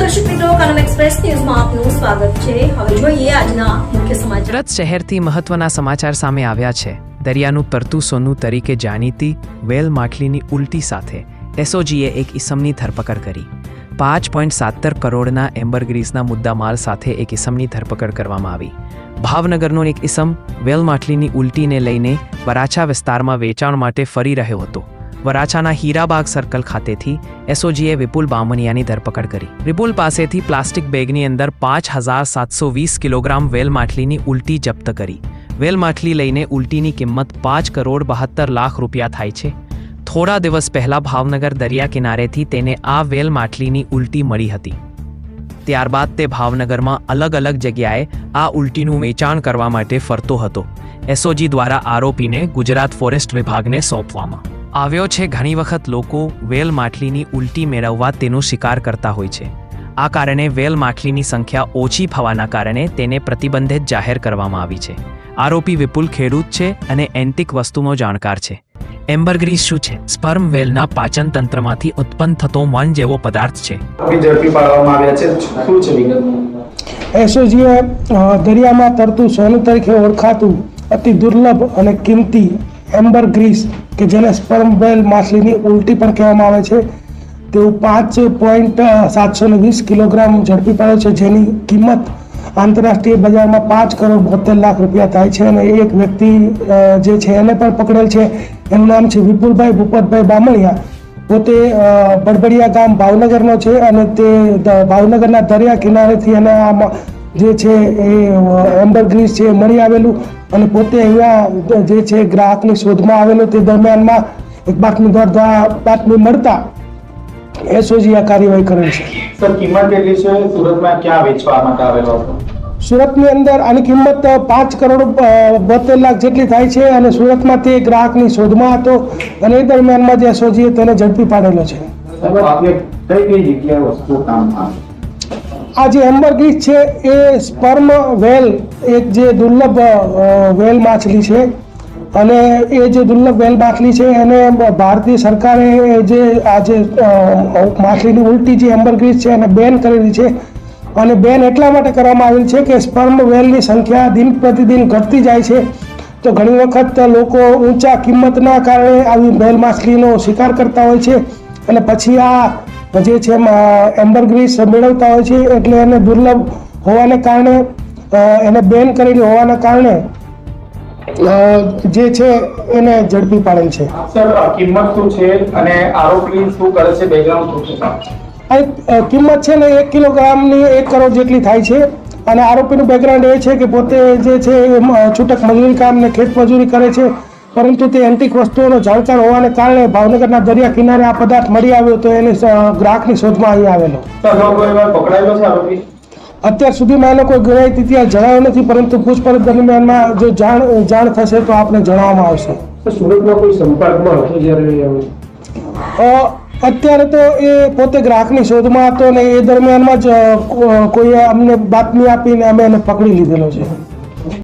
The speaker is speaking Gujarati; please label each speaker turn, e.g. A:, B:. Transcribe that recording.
A: દર્શક મિત્રો, કાનમ એક્સપ્રેસ ન્યૂઝમાં આપનું સ્વાગત છે। હવે જોઈએ આજના મુખ્ય સમાચાર।
B: સુરત શહેરથી મહત્વના સમાચાર સામે આવ્યા છે। દરિયાનું તરતું સોનું તરીકે જાણીતી વેલ માછલીની ઉલટી સાથે એસઓજીએ એક ઇસમની ધરપકડ કરી। 5.70 કરોડના એમ્બરગ્રીસના મુદ્દામાલ સાથે એક ઇસમની ધરપકડ કરવામાં આવી। ભાવનગરનો એક ઇસમ વેલ માછલીની ઉલટીને લઈને વરાછા વિસ્તારમાં વેચાણ માટે ફરી રહ્યો હતો। વરાછાના હીરાબાગ સર્કલ ખાતેથી એસઓજીએ વિપુલ બામણિયાની ધરપકડ કરી। વિપુલ પાસેથી પ્લાસ્ટિક બેગની અંદર 5,720 કિલોગ્રામ વેલ માછલીની ઉલટી જપ્ત કરી। વેલ માછલી લઈને ઉલટીની કિંમત 5 કરોડ 72 લાખ રૂપિયા થાય છે। થોડા દિવસ પહેલા ભાવનગર દરિયા કિનારેથી તેને આ વેલ માછલીની ઉલટી મળી હતી। ત્યારબાદ તે ભાવનગરમાં અલગ અલગ જગ્યાએ આ ઉલટીનું વેચાણ કરવા માટે ફરતો હતો। એસઓજી દ્વારા આરોપીને ગુજરાત ફોરેસ્ટ વિભાગને સોંપવામાં આવ્યો છે। ઘણી વખત લોકો વેલ માછલીની ઉલટી મેળવવા તેનો શિકાર કરતા હોય છે। આ કારણે વેલ માછલીની સંખ્યા ઓછી થવાના કારણે તેને પ્રતિબંધિત જાહેર કરવામાં આવી છે। આરોપી વિપુલ ખેડૂત છે અને એન્ટિક વસ્તુનો જાણકાર છે। એમ્બરગ્રીસ શું છે? સ્પર્મ વેલના પાચન તંત્રમાંથી ઉત્પન્ન થતો મન જેવો પદાર્થ છે।
C: ઝડપી પાડવામાં આવ્યા છે। શું છે વિગત?
D: એસઓજીએ દરિયામાં તરતું સોનું તરીકે ઓળખાતું અતિ દુર્લભ અને કિંમતી એમ્બરગ્રીસ કે જેને સ્પર્મ વેલ માછલીની ઉલટી પણ કહેવામાં આવે છે તેવું 5.720 કિલોગ્રામ ઝડપી પાડ્યો છે, જેની કિંમત આંતરરાષ્ટ્રીય બજારમાં 5 કરોડ 72 લાખ રૂપિયા થાય છે। અને એક વ્યક્તિ જે છે એને પણ પકડેલ છે। એનું નામ છે વિપુલભાઈ ભૂપતભાઈ બામણિયા। પોતે બડબડિયા ગામ ભાવનગરનો છે અને તે ભાવનગરના દરિયા કિનારેથી એને આમાં જે છે એ એમ્બરગ્રીસ છે મળી આવેલું અને પોતે અહીંયા જે છે ગ્રાહકની શોધમાં આવેલો। તે દરમિયાનમાં એક બાતમીદાર દ્વારા બાતમી મળતા એસઓજી આ કાર્યવાહી કરેલ છે।
C: સર, કિંમત કેટલી છે? સુરતમાં ક્યાં વેચવા માટે આવેલો હતો?
D: સુરતની અંદર આની કિંમત 5 કરોડ 72 લાખ જેટલી થાય છે અને સુરતમાં તે ગ્રાહકની શોધમાં હતો અને એ દરમિયાનમાં જ એસઓજીએ તેને ઝડપી પાડેલો છે।
C: કઈ જગ્યાએ વસ્તુ કામ આવે?
D: આ જે એમ્બરગ્રીસ છે એ સ્પર્મ વેલ એક જે દુર્લભ વેલ માછલી છે અને એ જે દુર્લભ વેલ માછલી છે એને ભારતીય સરકારે જે આ જે માછલીની ઉલટી જે એમ્બરગ્રીસ છે એને બેન કરેલી છે। અને બેન એટલા માટે કરવામાં આવેલ છે કે સ્પર્મ વેલની સંખ્યા દિન પ્રતિદિન ઘટતી જાય છે, તો ઘણી વખત લોકો ઊંચા કિંમતના કારણે આવી વેલ માછલીનો શિકાર કરતા હોય છે અને પછી આ જે છે એમ્બરગ્રીસ મેળવતા હોય છે। એટલે એને દુર્લભ હોવાને કારણે એને બેન કરેલી હોવાના કારણે જે છે એને ઝડપી પાડેલ છે।
C: સર, કિંમત શું છે અને આરોપી શું કરે છે? બેકગ્રાઉન્ડ શું છે?
D: આ કિંમત છે ને 1 કિલોગ્રામની 1 કરોડ જેટલી થાય છે અને આરોપીનું બેકગ્રાઉન્ડ એ છે કે પોતે જે છે છૂટક મજૂરી કામ ને ખેત મજૂરી કરે છે, પરંતુ તે એન્ટિક વસ્તુઓનો જાણકાર હોવાને કારણે ભાવનગરના દરિયા કિનારે આ પદાર્થ મળી આવ્યો તો એને ગ્રાહકની શોધમાં અહીં આવેલો।
C: પકડાયેલો છે આરોપી?
D: અત્યાર સુધીમાં એ લોકો ગુનાહિત ઇતિહાસ જણાવ્યો નથી, પરંતુ પૂછપરછ દરમિયાનમાં જો જાણ થશે તો આપને જણાવવામાં આવશે।
C: સુરતમાં કોઈ સંપર્કમાં હતો જ્યારે?
D: અત્યારે તો એ પોતે ગ્રાહકની શોધમાં હતો ને એ દરમિયાનમાં જ કોઈએ અમને બાતમી આપીને અમે એને પકડી લીધેલો છે।